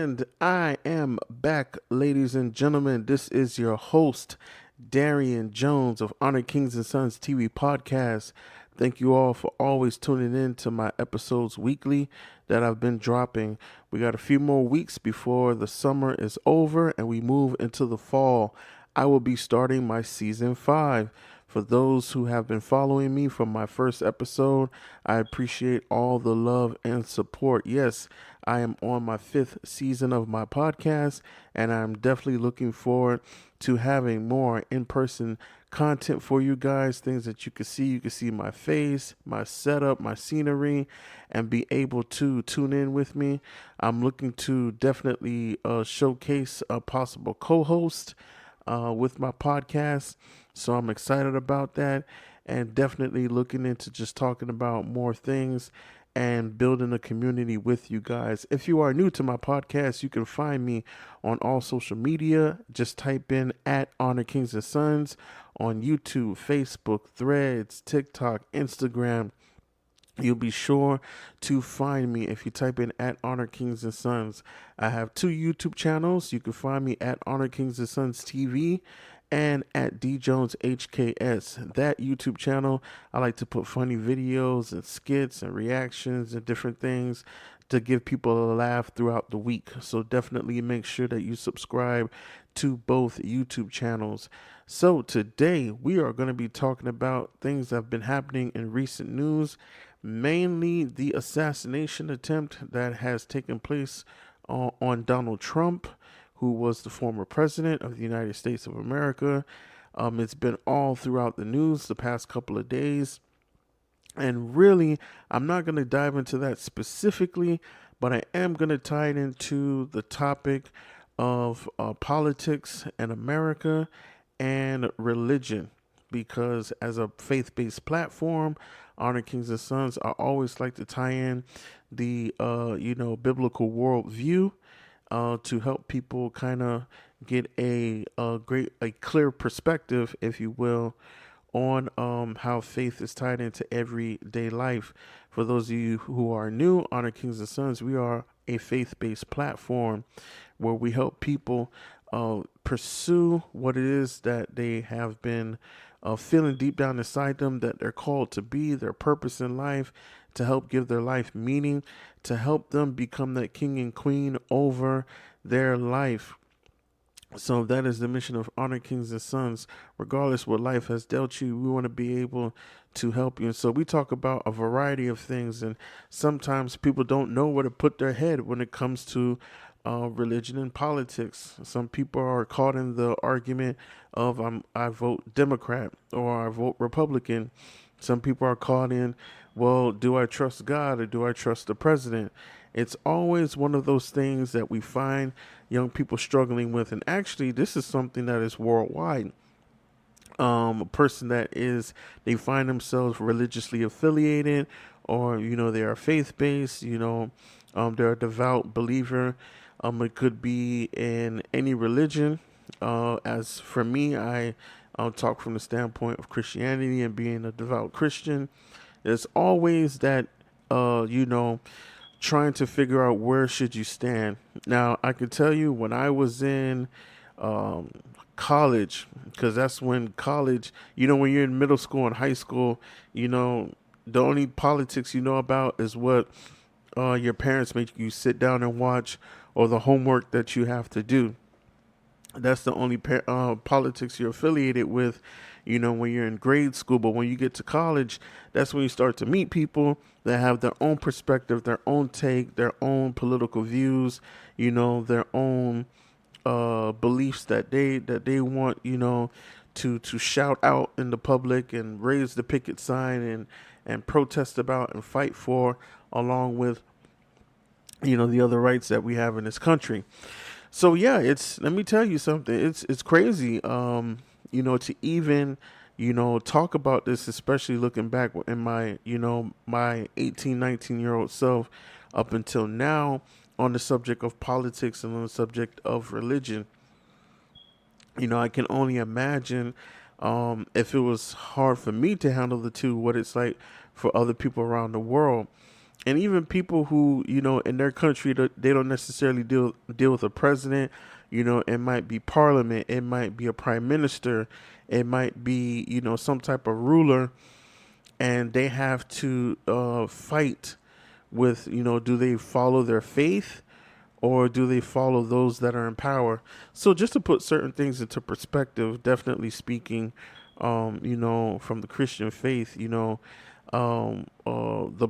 And I am back, ladies and gentlemen. This is your host, Darian Jones of Honor Kings and Sons TV podcast. Thank you all for always tuning in to my episodes weekly that I've been dropping. We got a few more weeks before the summer is over and we move into the fall. I will be starting my season 5. For those who have been following me from my first episode, I appreciate all the love and support. Yes, I am on my 5th season of my podcast, and I'm definitely looking forward to having more in-person content for you guys, things that you can see. You can see my face, my setup, my scenery, and be able to tune in with me. I'm looking to definitely showcase a possible co-host with my podcast. So I'm excited about that and definitely looking into just talking about more things and building a community with you guys. If you are new to my podcast, you can find me on all social media. Just type in at Honor Kings and Sons on YouTube, Facebook, Threads, TikTok, Instagram. You'll be sure to find me if you type in at Honor Kings and Sons. I have 2 YouTube channels. You can find me at Honor Kings and Sons TV and at D Jones HKS. That YouTube channel, I like to put funny videos and skits and reactions and different things to give people a laugh throughout the week. So definitely make sure that you subscribe to both YouTube channels. So today we are going to be talking about things that have been happening in recent news, mainly the assassination attempt that has taken place on Donald Trump, who was the former president of the United States of America. It's been all throughout the news the past couple of days. And really, I'm not going to dive into that specifically, but I am going to tie it into the topic of politics in America and religion. Because as a faith-based platform, Honor Kings and Sons, I always like to tie in the, biblical worldview to help people kind of get a clear perspective, if you will, on how faith is tied into everyday life. For those of you who are new, Honor Kings and Sons, we are a faith-based platform where we help people pursue what it is that they have been feeling deep down inside them that they're called to be, their purpose in life, to help give their life meaning, to help them become that king and queen over their life. So that is the mission of Honor Kings and Sons. Regardless what life has dealt you, we want to be able to help you. And so we talk about a variety of things, and sometimes people don't know where to put their head when it comes to religion and politics. Some people are caught in the argument of I vote Democrat or I vote Republican. Some people are caught in, well, do I trust God or do I trust the president? It's always one of those things that we find young people struggling with. And actually, this is something that is worldwide. A person that they find themselves religiously affiliated, or, they are faith-based, they're a devout believer. It could be in any religion. As for me, I'll talk from the standpoint of Christianity and being a devout Christian. There's always that, trying to figure out where should you stand. Now, I can tell you when I was in college, because that's when college, when you're in middle school and high school, the only politics you know about is what your parents make you sit down and watch, or the homework that you have to do. That's the only politics you're affiliated with, when you're in grade school. But when you get to college, that's when you start to meet people that have their own perspective, their own take, their own political views, their own beliefs that they want, to shout out in the public and raise the picket sign and protest about and fight for, along with, the other rights that we have in this country. So yeah, let me tell you something. It's crazy, to even, talk about this, especially looking back in my, my 18, 19-year-old self up until now on the subject of politics and on the subject of religion. I can only imagine if it was hard for me to handle the two, what it's like for other people around the world. And even people who, in their country, they don't necessarily deal with a president. It might be parliament, it might be a prime minister, it might be, some type of ruler, and they have to fight with, do they follow their faith or do they follow those that are in power? So just to put certain things into perspective, definitely speaking, from the Christian faith, the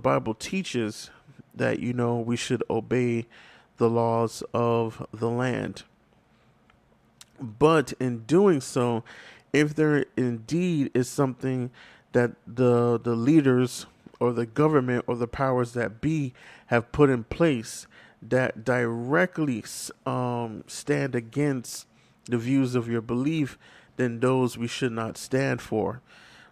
Bible teaches that, we should obey the laws of the land. But in doing so, if there indeed is something that the leaders or the government or the powers that be have put in place that directly stand against the views of your belief, then those we should not stand for,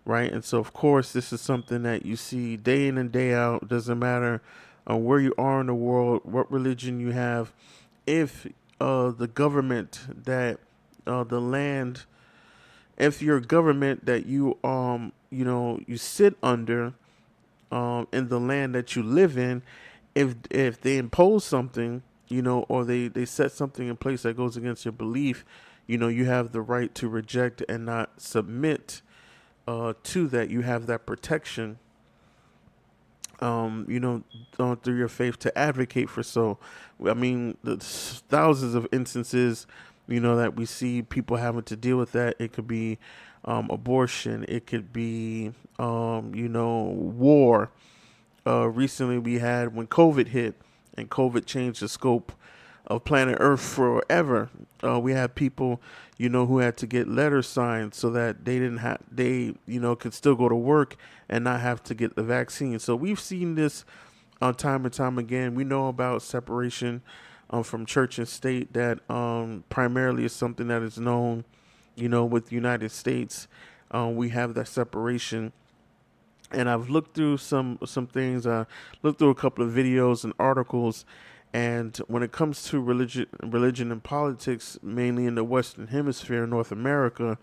right? And so, of course, this is something that you see day in and day out. Doesn't matter where you are in the world, what religion you have. If the government that the land, if your government that you sit under in the land that you live in, if they impose something, or they set something in place that goes against your belief, you have the right to reject and not submit to that. You have that protection, through your faith to advocate for. So, I mean, the thousands of instances, that we see people having to deal with that. It could be abortion. It could be, war. Recently we had when COVID hit and COVID changed the scope of planet Earth forever. We had people, who had to get letters signed so that they could still go to work and not have to get the vaccine. So we've seen this time and time again. We know about separation from church and state that primarily is something that is known, with the United States. We have that separation. And I've looked through some things. Looked through a couple of videos and articles. And when it comes to religion and politics, mainly in the Western Hemisphere, North America,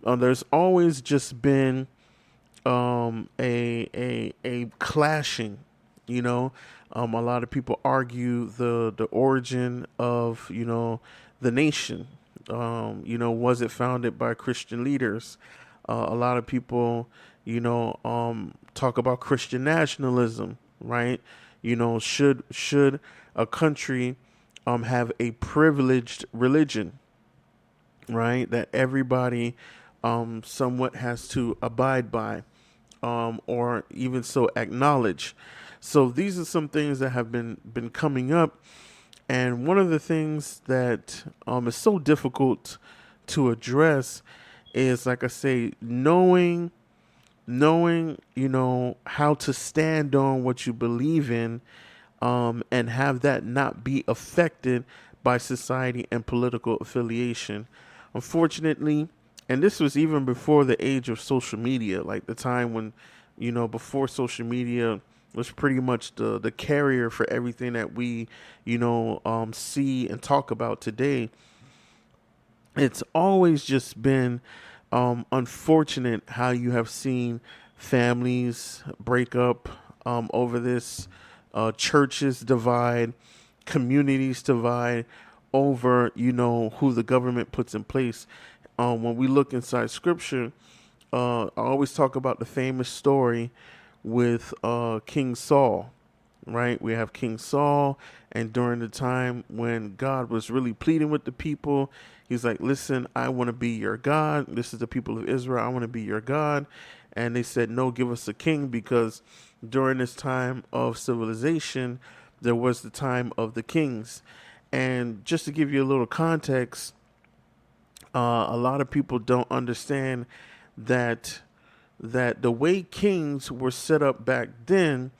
there's always just been a clashing. A lot of people argue the origin of the nation. Was it founded by Christian leaders? A lot of people, talk about Christian nationalism, right? Should a country have a privileged religion, right? That everybody somewhat has to abide by, or even so acknowledge. So these are some things that have been coming up. And one of the things that is so difficult to address is, like I say, knowing, how to stand on what you believe in, and have that not be affected by society and political affiliation. Unfortunately, and this was even before the age of social media, like the time when, before social media was pretty much the carrier for everything that we, see and talk about today. It's always just been unfortunate how you have seen families break up over this, churches divide, communities divide over, who the government puts in place. When we look inside scripture, I always talk about the famous story with King Saul, right? We have King Saul, and during the time when God was really pleading with the people, he's like, listen, I want to be your God. This is the people of Israel. I want to be your God. And they said, no, give us a king, because during this time of civilization, there was the time of the kings. And just to give you a little context, a lot of people don't understand that the way kings were set up back then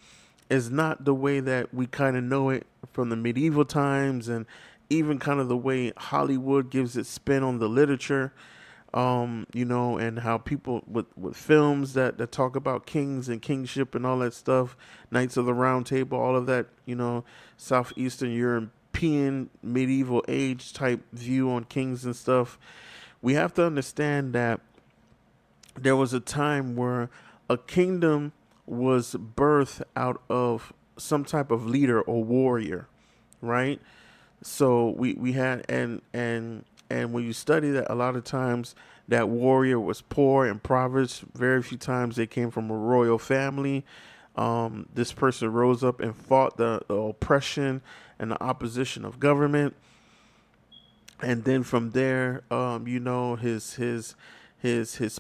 is not the way that we kind of know it from the medieval times, and even kind of the way Hollywood gives its spin on the literature, and how people with films that talk about kings and kingship and all that stuff, Knights of the Round Table, all of that, Southeastern European medieval age type view on kings and stuff. We have to understand that there was a time where a kingdom was birthed out of some type of leader or warrior, right? So we had and when you study that, a lot of times that warrior was poor, and Proverbs very few times they came from a royal family. This person rose up and fought the oppression and the opposition of government, and then from there, his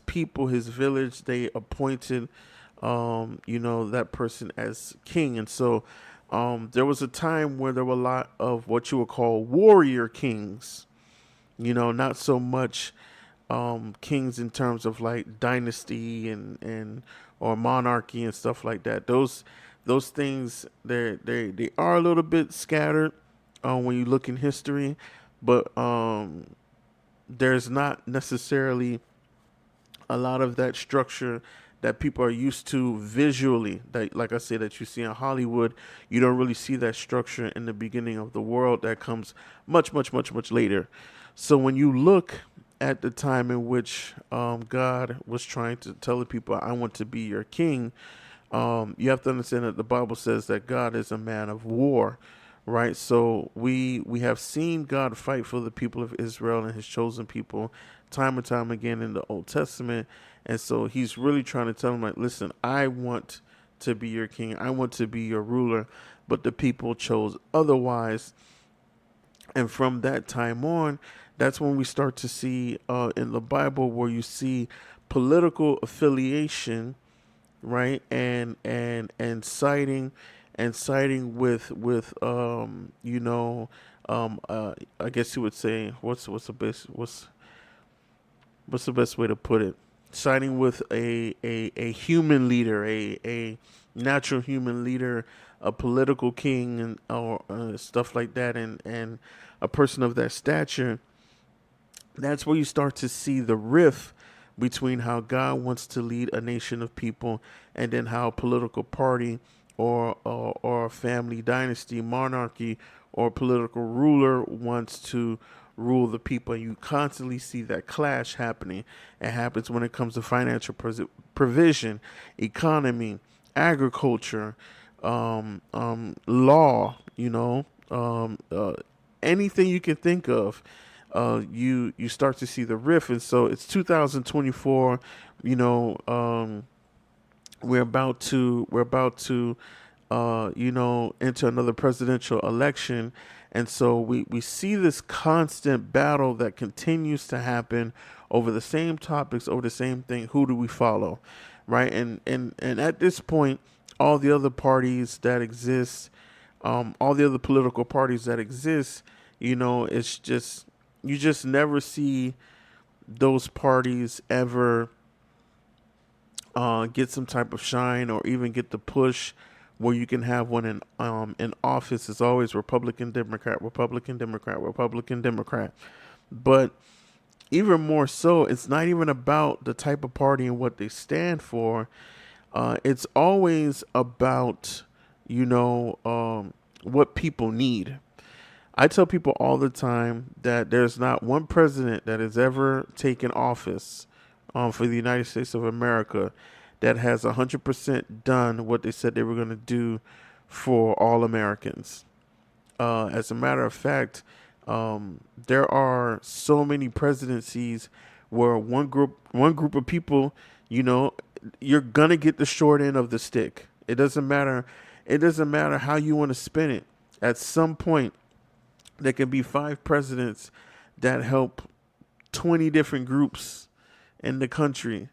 people, his village, they appointed, that person as king. And so there was a time where there were a lot of what you would call warrior kings, not so much kings in terms of like dynasty and or monarchy and stuff like that. Those things, they are a little bit scattered when you look in history, but there's not necessarily a lot of that structure that people are used to visually. That, like I said, that you see in Hollywood, you don't really see that structure in the beginning of the world. That comes much, much, much, much later. So when you look at the time in which God was trying to tell the people, "I want to be your king," you have to understand that the Bible says that God is a man of war, right? So we have seen God fight for the people of Israel and his chosen people time and time again in the Old Testament. And so he's really trying to tell them, like, listen, I want to be your king. I want to be your ruler. But the people chose otherwise. And from that time on, that's when we start to see in the Bible where you see political affiliation, right? And siding with I guess you would say, what's the best way to put it? Siding with a human leader, a natural human leader, a political king, and or stuff like that, and a person of that stature. That's where you start to see the rift between how God wants to lead a nation of people, and then how a political party or a family dynasty, monarchy, or political ruler wants to rule the people. And you constantly see that clash happening. It happens when it comes to financial provision, economy, agriculture, law, anything you can think of. You start to see the rift. And so it's 2024. We're about to enter another presidential election. And so we see this constant battle that continues to happen over the same topics, over the same thing. Who do we follow? Right. And at this point, all the other parties that exist, all the other political parties that exist, it's just, you just never see those parties ever get some type of shine or even get the push where you can have one in office. It's always Republican, Democrat, Republican, Democrat, Republican, Democrat. But even more so, it's not even about the type of party and what they stand for. It's always about, what people need. I tell people all the time that there's not one president that has ever taken office for the United States of America that has 100% done what they said they were going to do for all Americans. As a matter of fact, there are so many presidencies where one group of people, you're gonna get the short end of the stick. It doesn't matter. It doesn't matter how you want to spin it. At some point, there can be 5 presidents that help 20 different groups in the country,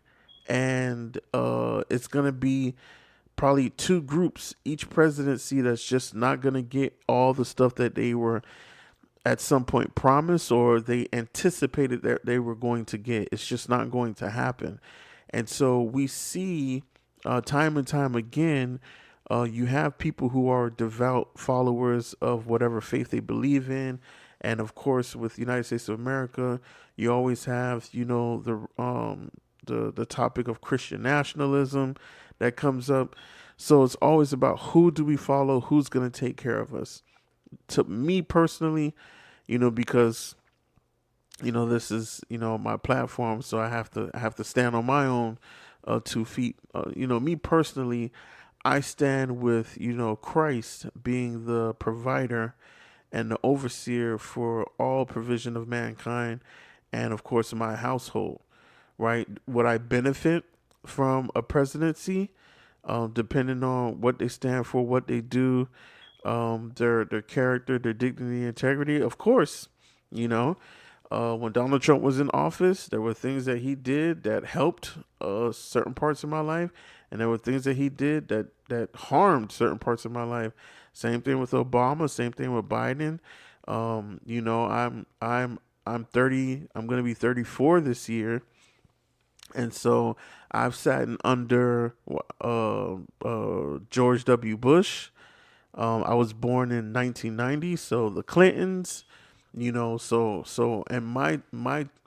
and it's gonna be probably 2 groups each presidency that's just not gonna get all the stuff that they were at some point promised or they anticipated that they were going to get. It's just not going to happen. And so we see time and time again, you have people who are devout followers of whatever faith they believe in. And of course, with the United States of America, you always have, the topic of Christian nationalism that comes up. So it's always about who do we follow, who's going to take care of us. To me personally, because this is my platform, so I have to stand on my own 2 feet. Me personally, I stand with, Christ being the provider and the overseer for all provision of mankind and, of course, my household, right? Would I benefit from a presidency, depending on what they stand for, what they do, their character, their dignity, integrity? Of course, you know. When Donald Trump was in office, there were things that he did that helped certain parts of my life, and there were things that he did that harmed certain parts of my life. Same thing with Obama. Same thing with Biden. I'm 30. I'm going to be 34 this year, and so I've sat in under George W. Bush. I was born in 1990, so the Clintons, and my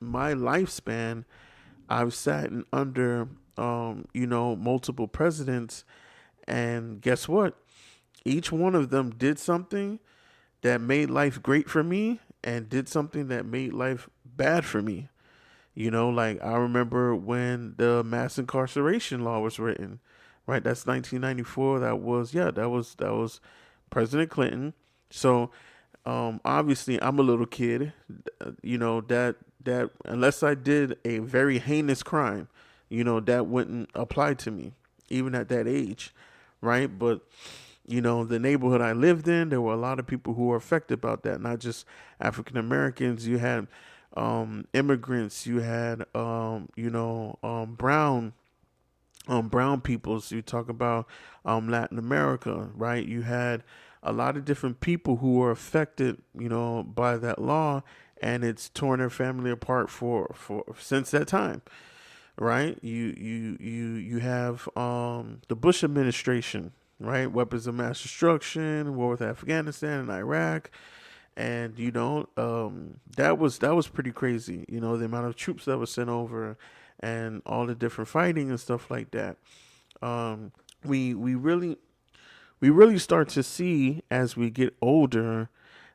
lifespan, I've sat in under multiple presidents, and guess what? Each one of them did something that made life great for me and did something that made life bad for me. Like I remember when the mass incarceration law was written, right? That's 1994. That was President Clinton. So obviously I'm a little kid, that unless I did a very heinous crime, that wouldn't apply to me even at that age, right? But the neighborhood I lived in, there were a lot of people who were affected about that, not just African Americans. You had immigrants, you had brown peoples. You talk about Latin America, right? You had a lot of different people who were affected, by that law, and it's torn their family apart for since that time, right? You have the Bush administration, right? Weapons of mass destruction, war with Afghanistan and Iraq, and that was pretty crazy. The amount of troops that were sent over, and all the different fighting and stuff like that. We really start to see as we get older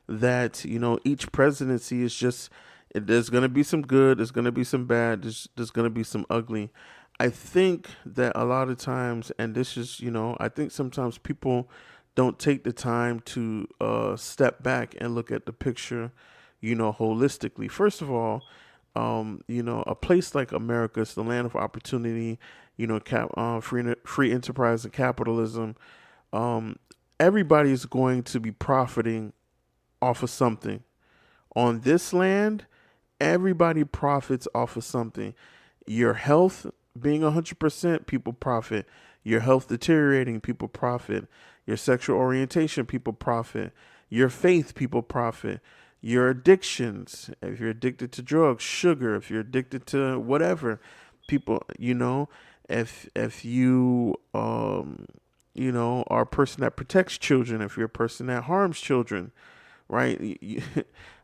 that each presidency is just, there's gonna be some good, there's gonna be some bad, there's gonna be some ugly. I think that a lot of times, and this is, I think sometimes people don't take the time to step back and look at the picture, holistically. First of all, a place like America is the land of opportunity, free enterprise and capitalism. Everybody's going to be profiting off of something. On this land, everybody profits off of something. Your health being 100%, people profit. Your health deteriorating, people profit. Your sexual orientation, people profit. Your faith, people profit. Your addictions, if you're addicted to drugs, sugar, if you're addicted to whatever, people, if you are a person that protects children, if you're a person that harms children, right?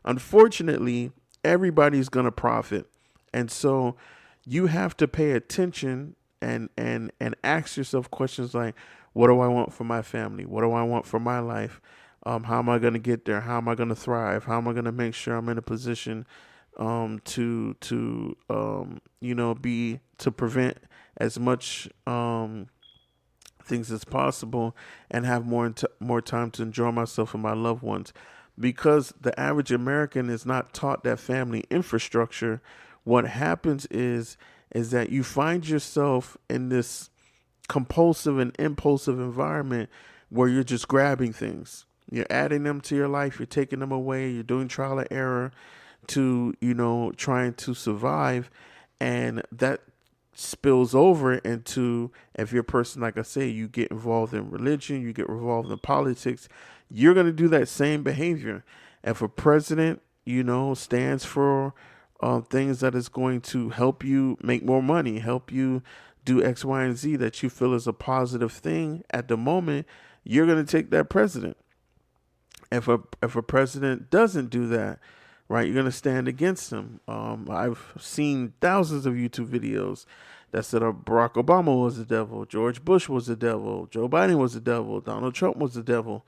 Unfortunately, everybody's gonna profit, and so you have to pay attention and ask yourself questions like, what do I want for my family? What do I want for my life? How am I going to get there? How am I going to thrive? How am I going to make sure I'm in a position to prevent as much things as possible and have more time to enjoy myself and my loved ones? Because the average American is not taught that family infrastructure. What happens is that you find yourself in this compulsive and impulsive environment where you're just grabbing things. You're adding them to your life. You're taking them away. You're doing trial and error to, trying to survive. And that spills over into, if you're a person, like I say, you get involved in religion, you get involved in politics, you're going to do that same behavior. If a president, stands for things that is going to help you make more money, help you do X, Y, and Z that you feel is a positive thing at the moment, you're going to take that president. If a president doesn't do that, right, you're going to stand against him. I've seen thousands of YouTube videos that said Barack Obama was the devil, George Bush was the devil, Joe Biden was the devil, Donald Trump was the devil.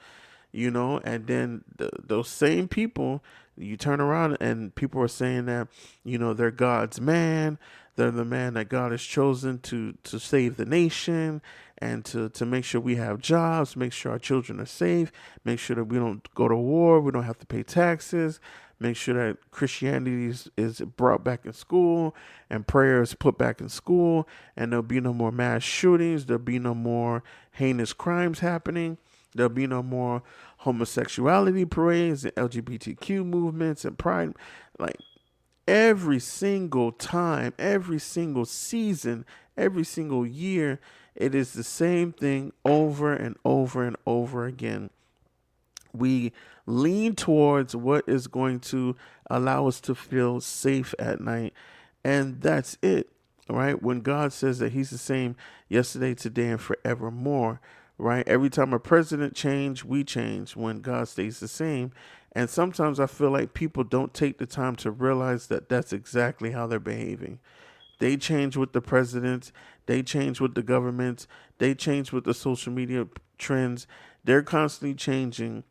and then those same people, you turn around and people are saying that, they're God's man. They're the man that God has chosen to save the nation and to make sure we have jobs, make sure our children are safe, make sure that we don't go to war, we don't have to pay taxes, make sure that Christianity is brought back in school and prayer is put back in school, and there'll be no more mass shootings, there'll be no more heinous crimes happening, there'll be no more homosexuality parades and LGBTQ movements and pride. Like, every single time, every single season, every single year, it is the same thing over and over and over again. We lean towards what is going to allow us to feel safe at night, and that's it, right? When God says that He's the same yesterday, today, and forevermore, right? Every time a president change, we change. When God stays the same, and sometimes I feel like people don't take the time to realize that that's exactly how they're behaving. They change with the presidents. They change with the governments. They change with the social media trends. They're constantly changing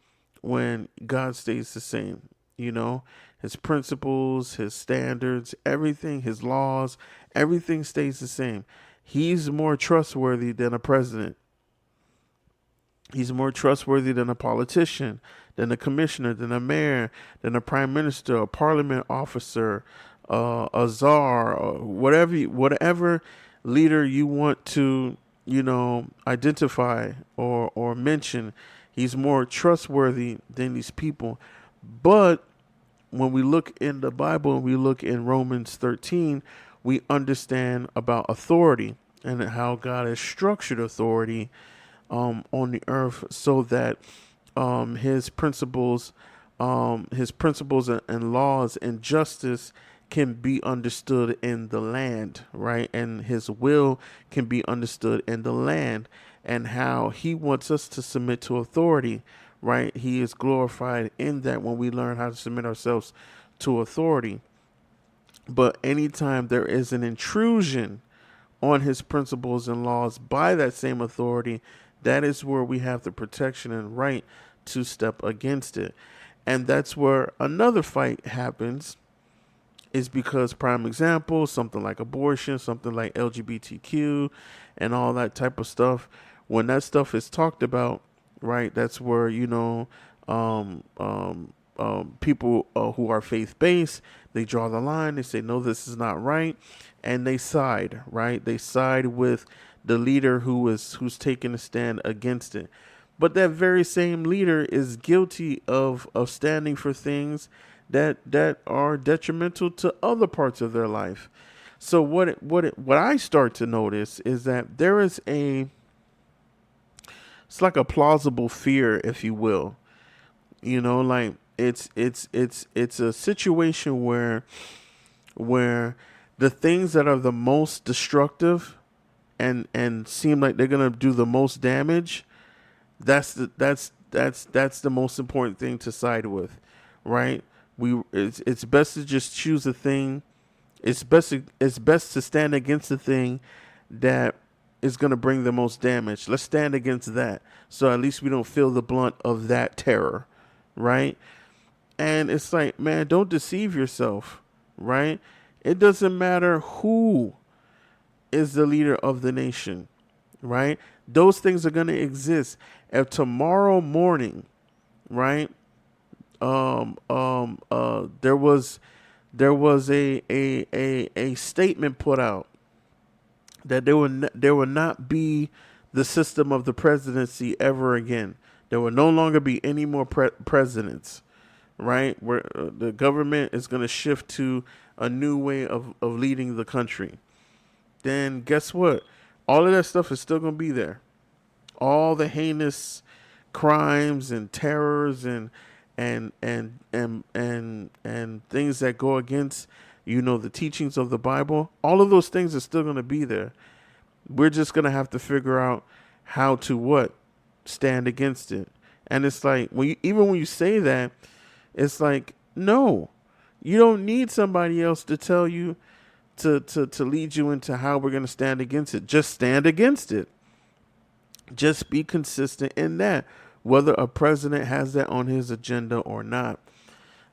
when God stays the same. His principles, his standards, everything, his laws, everything stays the same. He's more trustworthy than a president. He's more trustworthy than a politician, than a commissioner, than a mayor, than a prime minister, a parliament officer, a czar, or whatever leader you want to, identify or mention. He's more trustworthy than these people. But when we look in the Bible and we look in Romans 13, we understand about authority and how God has structured authority on the earth so that his principles and laws and justice can be understood in the land, right? And his will can be understood in the land, and how he wants us to submit to authority, right? He is glorified in that when we learn how to submit ourselves to authority. But anytime there is an intrusion on his principles and laws by that same authority, that is where we have the protection and right to step against it. And that's where another fight happens, is because, prime example, something like abortion, something like LGBTQ and all that type of stuff, when that stuff is talked about, right, that's where, people who are faith-based, they draw the line, they say, no, this is not right, and they side, right? They side with the leader who's taking a stand against it. But that very same leader is guilty of standing for things that are detrimental to other parts of their life. So what I start to notice is that there is it's like a plausible fear, if you will. Like it's a situation where the things that are the most destructive and seem like they're gonna do the most damage, that's the most important thing to side with, right? It's best to just choose a thing. It's best to stand against the thing that is going to bring the most damage. Let's stand against that, so at least we don't feel the blunt of that terror, right? And it's like, man, don't deceive yourself, right? It doesn't matter who is the leader of the nation, right? Those things are going to exist. If tomorrow morning, right, there was a statement put out that there will not be the system of the presidency ever again. There will no longer be any more presidents, right? Where the government is going to shift to a new way of leading the country. Then guess what? All of that stuff is still going to be there. All the heinous crimes and terrors and things that go against, the teachings of the Bible, all of those things are still going to be there. We're just going to have to figure out how to stand against it. And it's like, even when you say that, it's like, no, you don't need somebody else to tell you to lead you into how we're going to stand against it. Just stand against it. Just be consistent in that. whether a president has that on his agenda or not.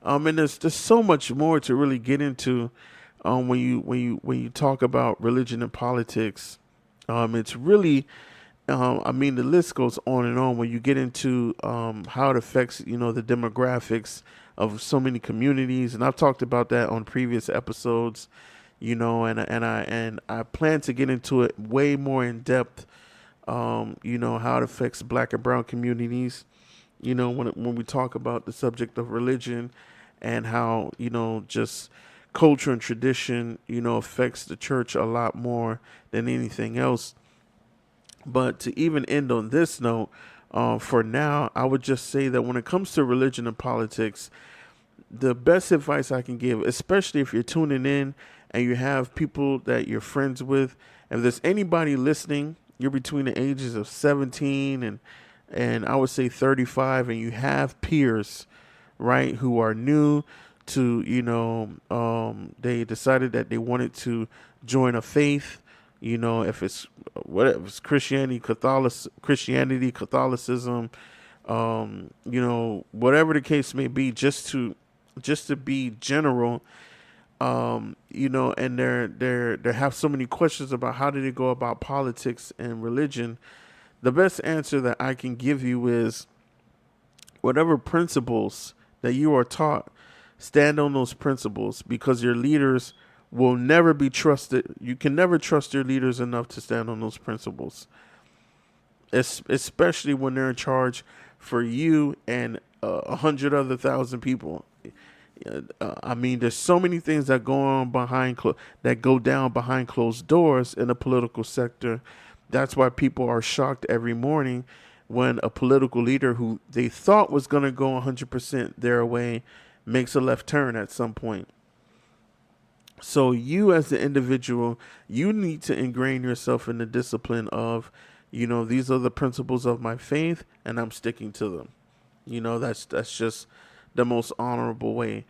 And there's so much more to really get into when you talk about religion and politics. It's really I mean, the list goes on and on when you get into how it affects, the demographics of so many communities, and I've talked about that on previous episodes, and I plan to get into it way more in depth. How it affects Black and Brown communities. When we talk about the subject of religion and how just culture and tradition, affects the church a lot more than anything else. But to even end on this note, for now, I would just say that when it comes to religion and politics, the best advice I can give, especially if you're tuning in and you have people that you're friends with, if there's anybody listening, you're between the ages of 17 and I would say 35, and you have peers, right, who are new to, they decided that they wanted to join a faith. If it's whatever, if it's Christianity, Catholicism, whatever the case may be, just to be general, and they have so many questions about how do they go about politics and religion. The best answer that I can give you is whatever principles that you are taught, stand on those principles, because your leaders will never be trusted. You can never trust your leaders enough to stand on those principles, especially when they're in charge for you and 100,000 people. I mean, there's so many things that go on that go down behind closed doors in the political sector. That's why people are shocked every morning when a political leader who they thought was going to go 100% their way makes a left turn at some point. So you as the individual, you need to ingrain yourself in the discipline of, these are the principles of my faith and I'm sticking to them. That's just the most honorable way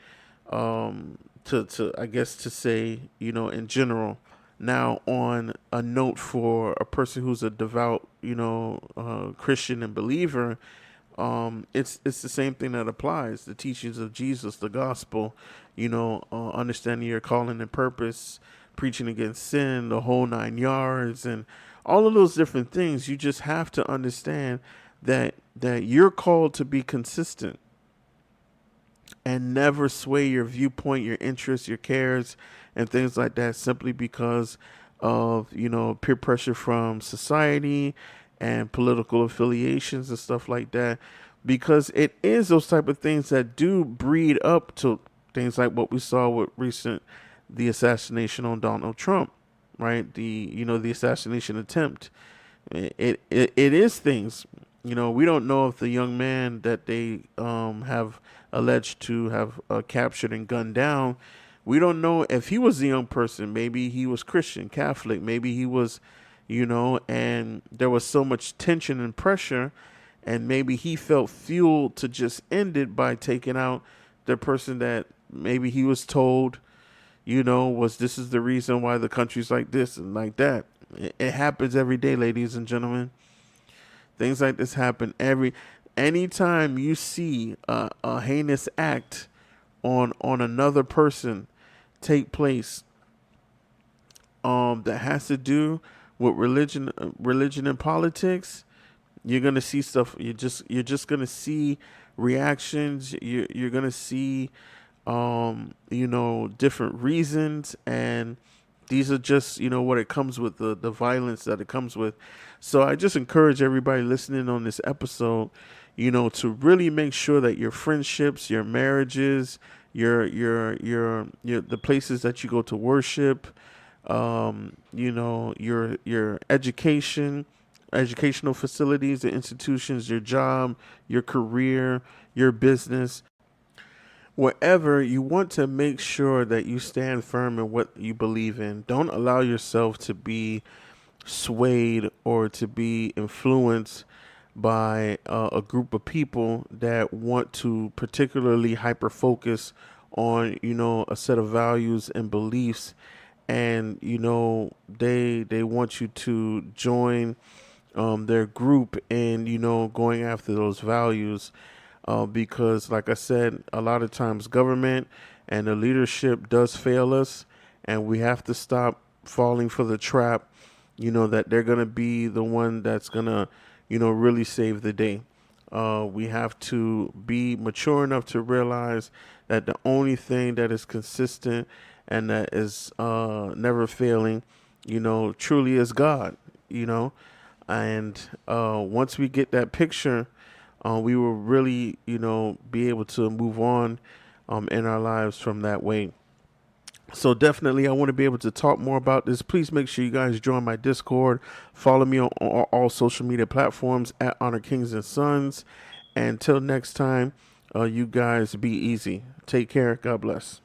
to I guess to say, in general. Now, on a note for a person who's a devout, Christian and believer, it's the same thing that applies. The teachings of Jesus, the gospel, understanding your calling and purpose, preaching against sin, the whole 9 yards, and all of those different things. You just have to understand that you're called to be consistent and never sway your viewpoint, your interests, your cares, and things like that simply because of, peer pressure from society and political affiliations and stuff like that. Because it is those type of things that do breed up to things like what we saw with the assassination on Donald Trump, right? The assassination attempt. It is things. We don't know if the young man that they have alleged to have captured and gunned down, we don't know if he was a young person. Maybe he was Christian, Catholic. Maybe he was, and there was so much tension and pressure, and maybe he felt fueled to just end it by taking out the person that maybe he was told, this is the reason why the country's like this and like that. It happens every day, ladies and gentlemen. Things like this happen anytime you see a heinous act on another person take place that has to do with religion and politics. You're gonna see stuff. You're just gonna see reactions. You're gonna see different reasons, and these are just what it comes with, the violence that it comes with. So I just encourage everybody listening on this episode, to really make sure that your friendships, your marriages, your the places that you go to worship, your educational facilities, the institutions, your job, your career, your business, wherever, you want to make sure that you stand firm in what you believe in. Don't allow yourself to be swayed or to be influenced by a group of people that want to particularly hyper focus on a set of values and beliefs, and they want you to join their group and, going after those values. Because, like I said, a lot of times government and the leadership does fail us, and we have to stop falling for the trap, that they're going to be the one that's going to, really save the day. We have to be mature enough to realize that the only thing that is consistent and that is never failing, truly is God, and once we get that picture, we will really, be able to move on in our lives from that way. So definitely, I want to be able to talk more about this. Please make sure you guys join my Discord. Follow me on all social media platforms at Honor Kings and Sons. And until next time, you guys be easy. Take care. God bless.